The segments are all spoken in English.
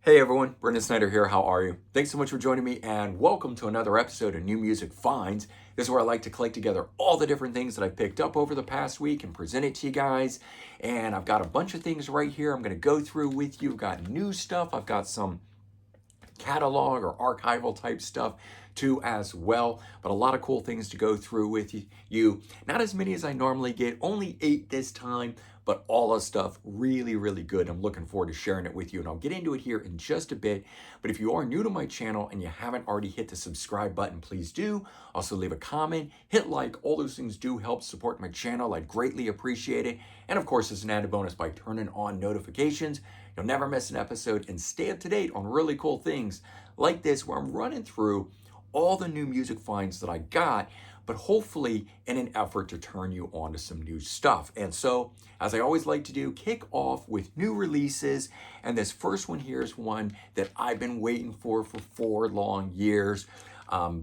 Hey everyone, Brendan Snyder here. How are you? Thanks so much for joining me and welcome to another episode of New Music Finds. This is where I like to collect together all the different things that I've picked up over the past week and present it to you guys. And I've got a bunch of things right here I'm going to go through with you. I've got new stuff, I've got some catalog or archival type stuff too as well, but a lot of cool things to go through with you. Not as many as I normally get, only 8 this time, but all the stuff really good. I'm looking forward to sharing it with you, and I'll get into it here in just a bit. But if you are new to my channel and you haven't already hit the subscribe button, please do. Also leave a comment, hit like. All those things do help support my channel. I'd greatly appreciate it. And of course, as an added bonus, by turning on notifications, you'll never miss an episode and stay up to date on really cool things like this, where I'm running through all the new music finds that I got, but hopefully in an effort to turn you on to some new stuff. And so, as I always like to do, kick off with new releases. And this first one here is one that I've been waiting for 4 long years.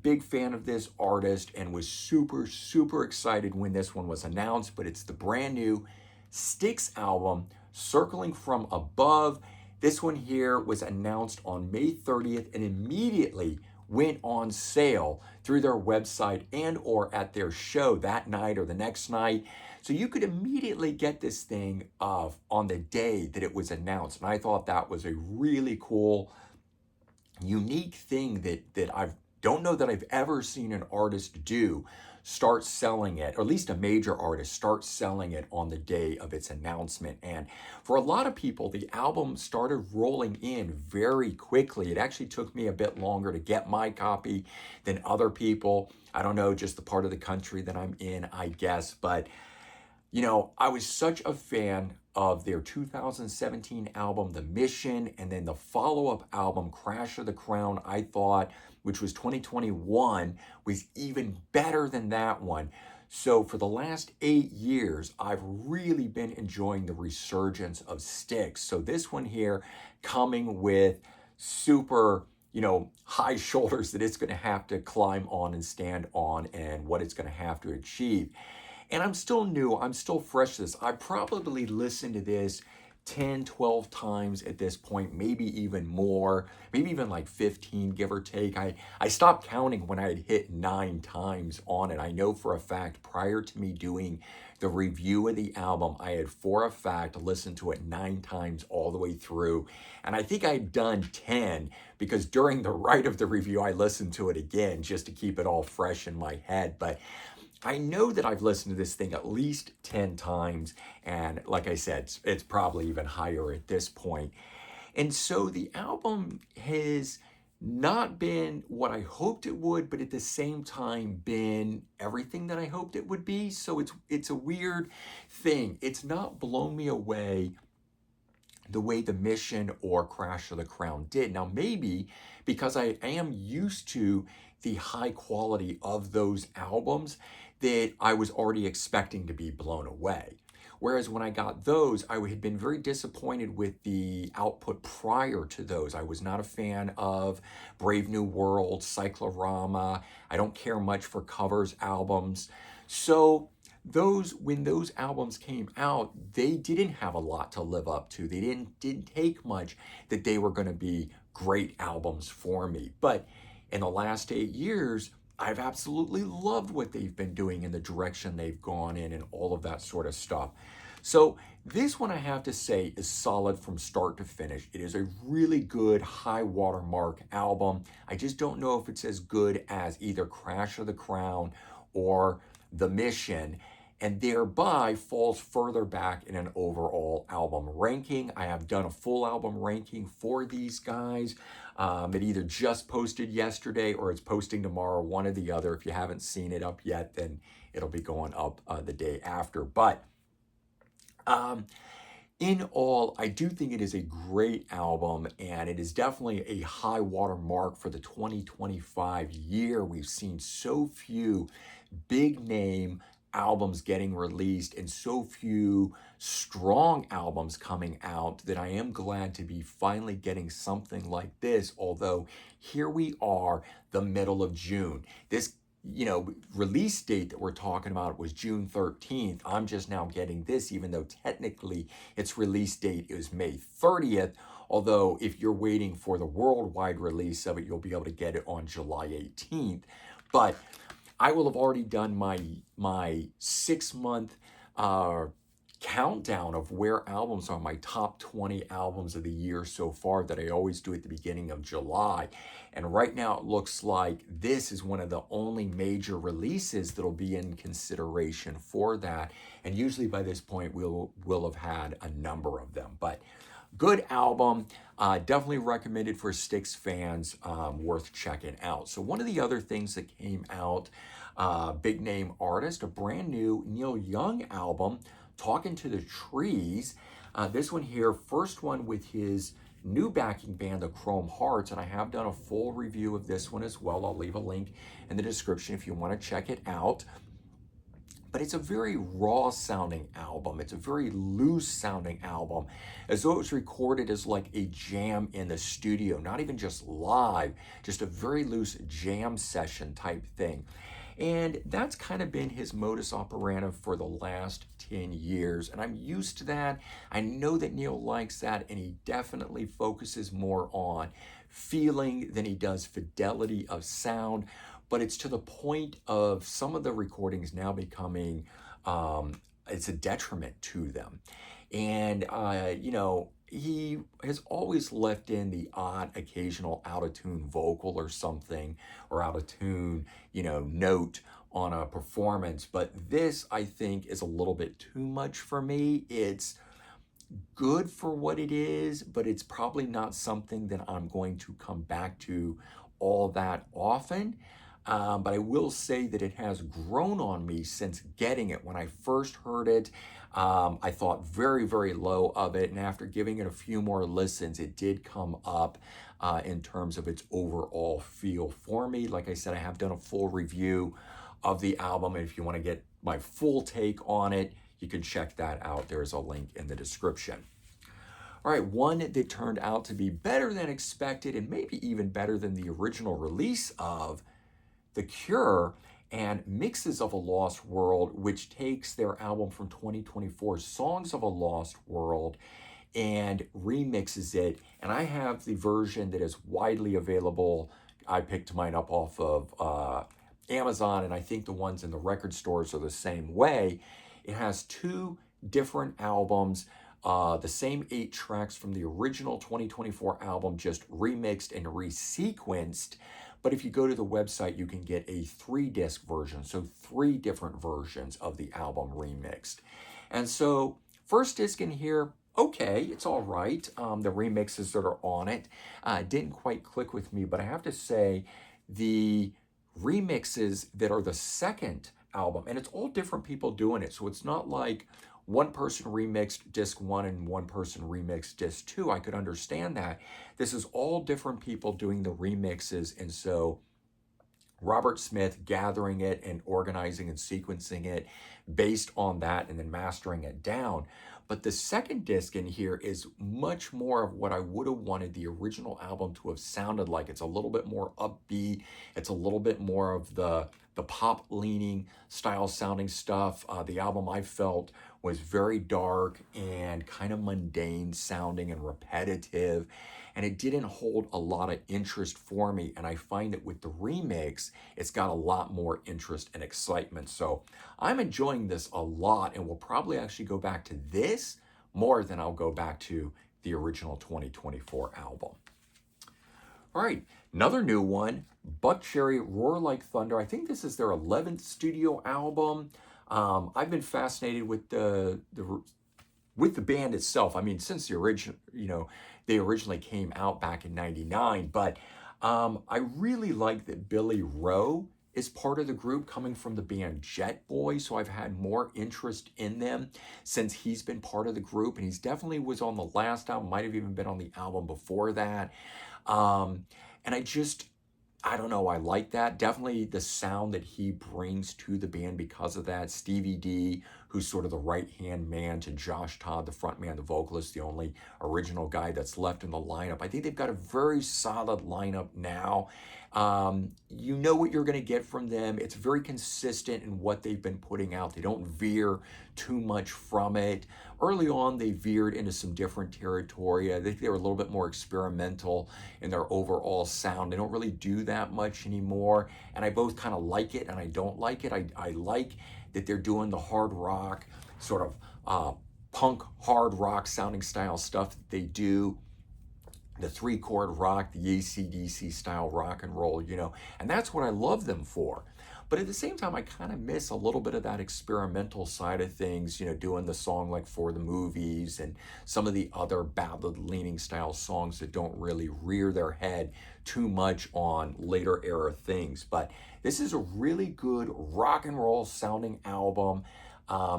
Big fan of this artist and was super excited when this one was announced, but it's the brand new Styx album, Circling from Above. This one here was announced on May 30th and immediately went on sale through their website and or at their show that night or the next night. So you could immediately get this thing on the day that it was announced. And I thought that was a really cool, unique thing that I don't know that I've ever seen an artist do. Start selling it, or at least a major artist start selling it on the day of its announcement. And for a lot of people, the album started rolling in very quickly. It actually took me a bit longer to get my copy than other people. I don't know, just the part of the country that I'm in, I guess. But you know, I was such a fan of their 2017 album, The Mission, and then the follow-up album, Crash of the Crown, I thought, which was 2021, was even better than that one. So for the last 8 years, I've really been enjoying the resurgence of Styx. So this one here coming with super, high shoulders that it's going to have to climb on and stand on, and what it's going to have to achieve. And I'm still new, I'm still fresh to this. I probably listened to this 10, 12 times at this point, maybe even more, maybe even like 15, give or take. I stopped counting when I had hit 9 times on it. I know for a fact, prior to me doing the review of the album, I had for a fact listened to it 9 times all the way through. And I think I'd done 10 because during the write of the review, I listened to it again just to keep it all fresh in my head. But I know that I've listened to this thing at least 10 times, and like I said, it's probably even higher at this point. And so the album has not been what I hoped it would, but at the same time been everything that I hoped it would be. So it's a weird thing. It's not blown me away the way The Mission or Crash of the Crown did. Now, maybe because I am used to the high quality of those albums, that I was already expecting to be blown away. Whereas when I got those, I had been very disappointed with the output prior to those. I was not a fan of Brave New World, Cyclorama. I don't care much for covers albums. So when those albums came out, they didn't have a lot to live up to. They didn't take much that they were going to be great albums for me. But in the last 8 years, I've absolutely loved what they've been doing and the direction they've gone in and all of that sort of stuff. So this one, I have to say, is solid from start to finish. It is a really good high watermark album. I just don't know if it's as good as either Crash of the Crown or The Mission, and thereby falls further back in an overall album ranking. I have done a full album ranking for these guys. It either just posted yesterday or it's posting tomorrow, one or the other. If you haven't seen it up yet, then it'll be going up the day after. But in all, I do think it is a great album, and it is definitely a high water mark for the 2025 year. We've seen so few big name albums getting released and so few strong albums coming out that I am glad to be finally getting something like this. Although here we are, the middle of June. This release date that we're talking about was June 13th. I'm just now getting this, even though technically its release date is May 30th. Although if you're waiting for the worldwide release of it, you'll be able to get it on July 18th. But I will have already done my 6 month countdown of where albums are, my top 20 albums of the year so far that I always do at the beginning of July. And right now it looks like this is one of the only major releases that'll be in consideration for that. And usually by this point we'll have had a number of them. But good album, definitely recommended for Styx fans, worth checking out. So one of the other things that came out, big name artist, a brand new Neil Young album, Talkin' to the Trees. This one here, first one with his new backing band, the Chrome Hearts, and I have done a full review of this one as well. I'll leave a link in the description if you want to check it out. But it's a very raw sounding album. It's a very loose sounding album, as though it was recorded as like a jam in the studio, not even just live, just a very loose jam session type thing. And that's kind of been his modus operandi for the last 10 years. And I'm used to that. I know that Neil likes that, and he definitely focuses more on feeling than he does fidelity of sound. But it's to the point of some of the recordings now becoming, it's a detriment to them. And, he has always left in the odd occasional out-of-tune vocal or something, or out-of-tune, note on a performance. But this, I think, is a little bit too much for me. It's good for what it is, but it's probably not something that I'm going to come back to all that often. But I will say that it has grown on me since getting it. When I first heard it, I thought very, very low of it. And after giving it a few more listens, it did come up in terms of its overall feel for me. Like I said, I have done a full review of the album. And if you want to get my full take on it, you can check that out. There's a link in the description. All right, one that turned out to be better than expected, and maybe even better than the original release of The Cure, and Mixes of a Lost World, which takes their album from 2024, Songs of a Lost World, and remixes it. And I have the version that is widely available. I picked mine up off of Amazon, and I think the ones in the record stores are the same way. It has two different albums, the same 8 tracks from the original 2024 album, just remixed and resequenced. But if you go to the website, you can get a 3-disc version, so 3 different versions of the album remixed. And so, first disc in here, okay, it's all right. The remixes that are on it didn't quite click with me, but I have to say, the remixes that are the second album, and it's all different people doing it, so it's not like one person remixed disc 1 and one person remixed disc 2. I could understand that. This is all different people doing the remixes, and so Robert Smith gathering it and organizing and sequencing it based on that and then mastering it down. But the second disc in here is much more of what I would have wanted the original album to have sounded like. It's a little bit more upbeat. It's a little bit more of the pop leaning style sounding stuff. The album, I felt, was very dark and kind of mundane sounding and repetitive, and it didn't hold a lot of interest for me. And I find that with the remix, it's got a lot more interest and excitement. So I'm enjoying this a lot, and will probably actually go back to this more than I'll go back to the original 2024 album. All right, another new one, Buckcherry, Roar Like Thunder. I think this is their 11th studio album. I've been fascinated with the band itself. I mean, since the original, they originally came out back in '99. But I really like that Billy Rowe is part of the group, coming from the band Jet Boy. So I've had more interest in them since he's been part of the group, and he's definitely was on the last album. Might have even been on the album before that. And I don't know, I like that. Definitely the sound that he brings to the band because of that. Stevie D, who's sort of the right-hand man to Josh Todd, the front man, the vocalist, the only original guy that's left in the lineup. I think they've got a very solid lineup now. You know what you're going to get from them. It's very consistent in what they've been putting out. They don't veer too much from it. Early on, they veered into some different territory. I think they were a little bit more experimental in their overall sound. They don't really do that much anymore. And I both kind of like it and I don't like it. I like that they're doing the hard rock, sort of punk hard rock sounding style stuff that they do. The 3-chord rock, the AC/DC style rock and roll, and that's what I love them for. But at the same time, I kind of miss a little bit of that experimental side of things, doing the song like For the Movies and some of the other ballad-leaning style songs that don't really rear their head too much on later era things. But this is a really good rock and roll sounding album.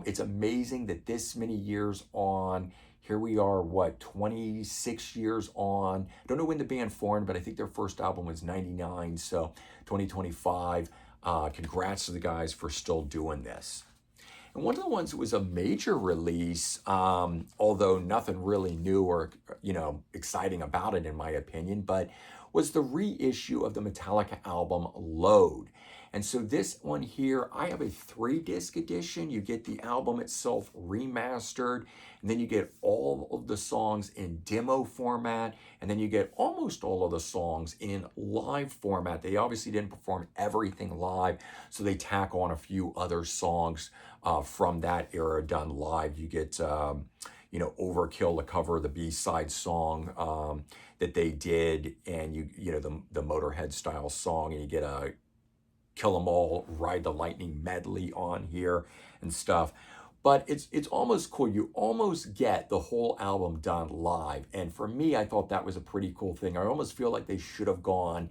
It's amazing that this many years on, here we are, 26 years on. I don't know when the band formed, but I think their first album was 99, so 2025. Congrats to the guys for still doing this. And one of the ones that was a major release, although nothing really new or, exciting about it in my opinion, but was the reissue of the Metallica album Load. And so this one here, I have a 3-disc edition. You get the album itself remastered, and then you get all of the songs in demo format, and then you get almost all of the songs in live format. They obviously didn't perform everything live, so they tack on a few other songs from that era done live. You get Overkill, the cover of the B-side song that they did, and the Motorhead style song, and you get a Kill 'Em All, Ride the Lightning medley on here and stuff. But it's almost cool. You almost get the whole album done live. And for me, I thought that was a pretty cool thing. I almost feel like they should have gone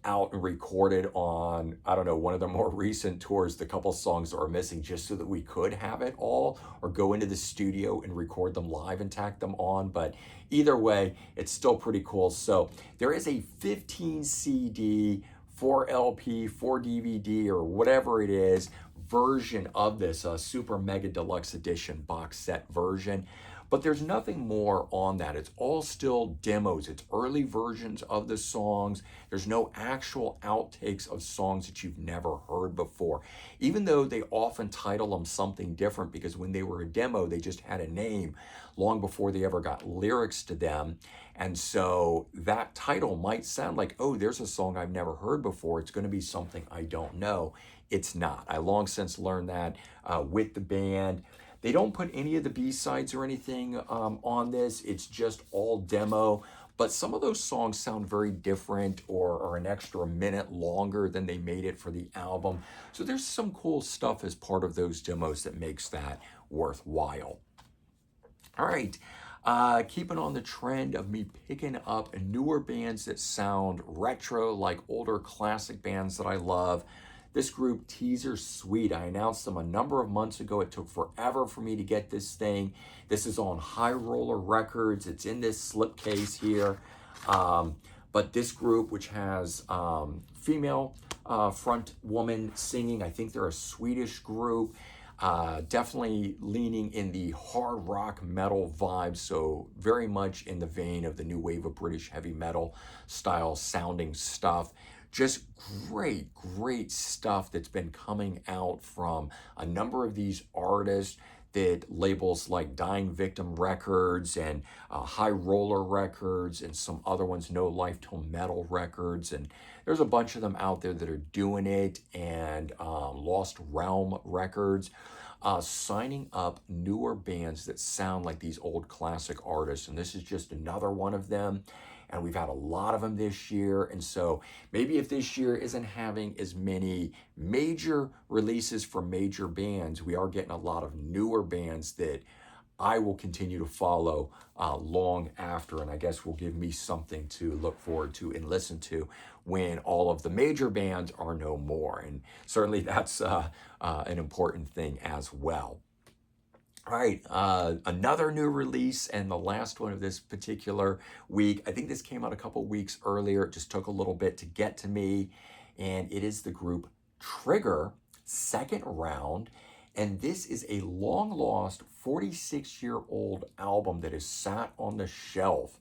out and recorded on, I don't know, one of the more recent tours, the couple songs that are missing, just so that we could have it all, or go into the studio and record them live and tack them on. But either way, it's still pretty cool. So there is a 15 CD, 4 LP, 4 DVD, or whatever it is, version of this super mega deluxe edition box set version. But there's nothing more on that. It's all still demos. It's early versions of the songs. There's no actual outtakes of songs that you've never heard before, even though they often title them something different, because when they were a demo, they just had a name long before they ever got lyrics to them. And so that title might sound like, oh, there's a song I've never heard before. It's going to be something I don't know. It's not. I long since learned that with the band. They don't put any of the B-sides or anything on this. It's just all demo. But some of those songs sound very different, or are an extra minute longer than they made it for the album. So there's some cool stuff as part of those demos that makes that worthwhile. All right. Keeping on the trend of me picking up newer bands that sound retro, like older classic bands that I love. This group, Teaser Sweet, I announced them a number of months ago. It took forever for me to get this thing. This is on High Roller Records. It's in this slipcase here. But this group, which has female front woman singing, I think they're a Swedish group, definitely leaning in the hard rock metal vibe, so very much in the vein of the new wave of British heavy metal style sounding stuff. Just great stuff that's been coming out from a number of these artists that labels like Dying Victim Records and High Roller Records and some other ones, No Life Till Metal Records. And there's a bunch of them out there that are doing it, and Lost Realm Records. Signing up newer bands that sound like these old classic artists. And this is just another one of them. And we've had a lot of them this year. And so maybe if this year isn't having as many major releases from major bands, we are getting a lot of newer bands that I will continue to follow long after. And I guess will give me something to look forward to and listen to when all of the major bands are no more. And certainly that's an important thing as well. All right, another new release, and the last one of this particular week. I think this came out a couple weeks earlier. It just took a little bit to get to me, and it is the group Trigger, Second Round. And this is a long lost 46-year-old album that is sat on the shelf.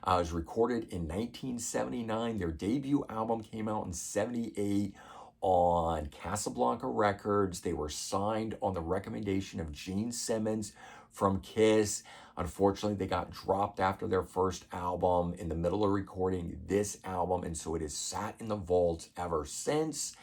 It was recorded in 1979. Their debut album came out in 78 on Casablanca Records. They were signed on the recommendation of Gene Simmons from Kiss. Unfortunately, they got dropped after their first album in the middle of recording this album, and so it has sat in the vault ever since.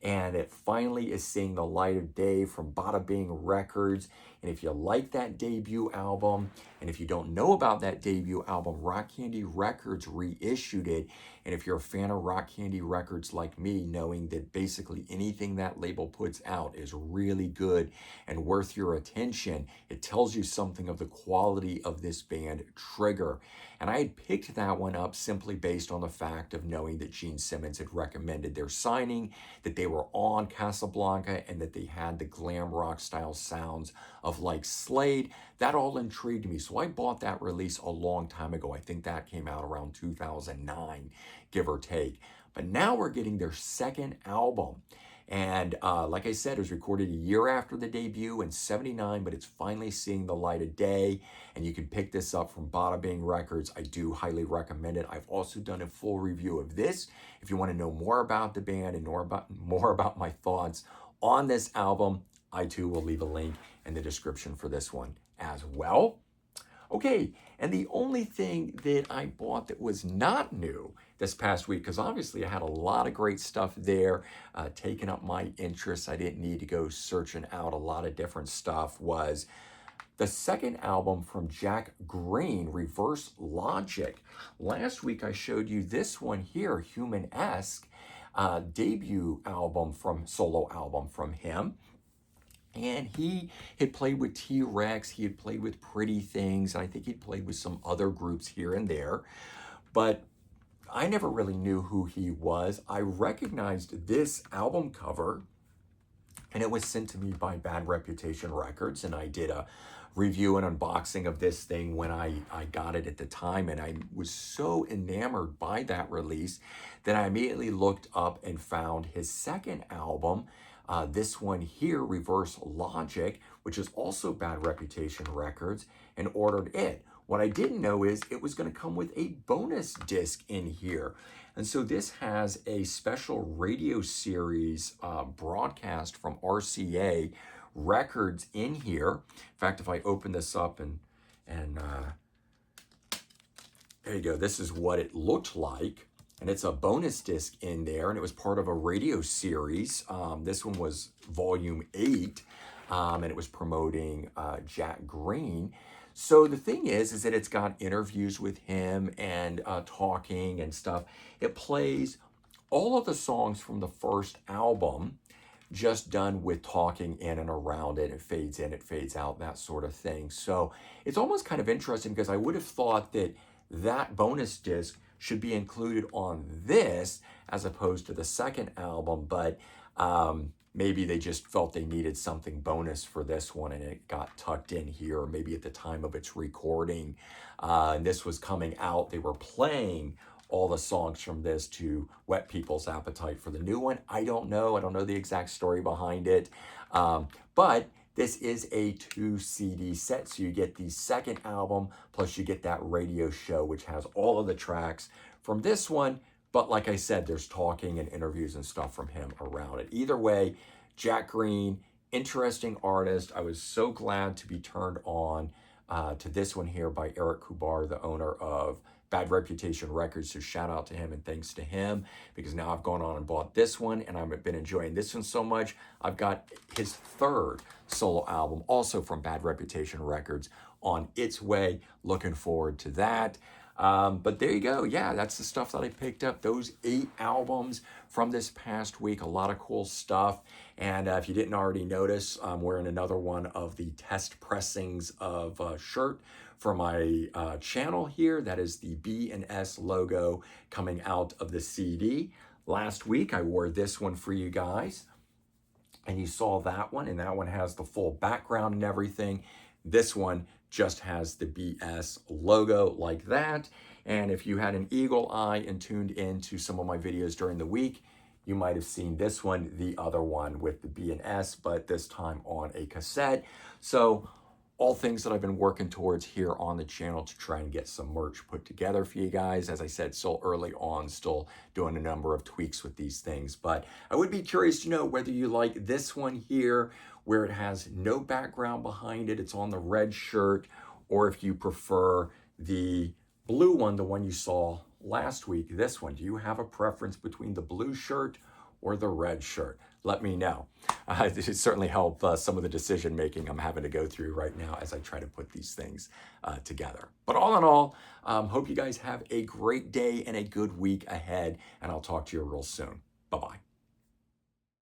And it finally is seeing the light of day from Bada Bing Records. And if you like that debut album, and if you don't know about that debut album, Rock Candy Records reissued it. And if you're a fan of Rock Candy Records like me, knowing that basically anything that label puts out is really good and worth your attention, it tells you something of the quality of this band, Trigger. And I had picked that one up simply based on the fact of knowing that Gene Simmons had recommended their signing, that they were on Casablanca, and that they had the glam rock style sounds of like Slade. That all intrigued me. So I bought that release a long time ago. I think that came out around 2009, give or take. But now we're getting their second album. And like I said, it was recorded a year after the debut in 79, but it's finally seeing the light of day. And you can pick this up from Bada Bing Records. I do highly recommend it. I've also done a full review of this. If you want to know more about the band and more about my thoughts on this album, I too will leave a link in the description for this one as well. Okay, and the only thing that I bought that was not new this past week, because obviously I had a lot of great stuff there, taking up my interest. I didn't need to go searching out a lot of different stuff, was the second album from Jack Green, Reverse Logic. Last week I showed you this one here, Human-esque, debut album solo album from him. And he had played with T-Rex, he had played with Pretty Things, and I think he'd played with some other groups here and there. But I never really knew who he was. I recognized this album cover, and it was sent to me by Bad Reputation Records, and I did a review and unboxing of this thing when I got it at the time, and I was so enamored by that release that I immediately looked up and found his second album, this one here, Reverse Logic, which is also Bad Reputation Records, and ordered it. What I didn't know is it was going to come with a bonus disc in here. And so this has a special radio series broadcast from RCA Records in here. In fact, if I open this up and there you go, this is what it looked like. And it's a bonus disc in there, and it was part of a radio series. This one was volume 8, and it was promoting Jack Green. So the thing is that it's got interviews with him and talking and stuff. It plays all of the songs from the first album, just done with talking in and around it. It fades in, it fades out, that sort of thing. So it's almost kind of interesting, because I would have thought that that bonus disc should be included on this as opposed to the second album, but maybe they just felt they needed something bonus for this one and it got tucked in here, or maybe at the time of its recording, and this was coming out, they were playing all the songs from this to whet people's appetite for the new one. I don't know the exact story behind it, but this is a 2 CD set, so you get the second album, plus you get that radio show, which has all of the tracks from this one. But like I said, there's talking and interviews and stuff from him around it. Either way, Jack Green, interesting artist. I was so glad to be turned on to this one here by Eric Kubar, the owner of Bad Reputation Records. So shout out to him and thanks to him, because now I've gone on and bought this one and I've been enjoying this one so much. I've got his third solo album, also from Bad Reputation Records, on its way. Looking forward to that. But there you go. Yeah, that's the stuff that I picked up. Those 8 albums from this past week. A lot of cool stuff. And if you didn't already notice, I'm wearing another one of the test pressings of shirt for my channel here. That is the B&S logo coming out of the CD. Last week, I wore this one for you guys. And you saw that one, and that one has the full background and everything. This one just has the BS logo like that. And if you had an eagle eye and tuned into some of my videos during the week, you might have seen this one, the other one with the B and S, but this time on a cassette. So all things that I've been working towards here on the channel to try and get some merch put together for you guys. As I said, still early on, still doing a number of tweaks with these things. But I would be curious to know whether you like this one here, where it has no background behind it, it's on the red shirt, or if you prefer the blue one, the one you saw last week, this one. Do you have a preference between the blue shirt or the red shirt? Let me know. It should certainly help some of the decision making I'm having to go through right now as I try to put these things together. But all in all, hope you guys have a great day and a good week ahead, and I'll talk to you real soon. Bye-bye.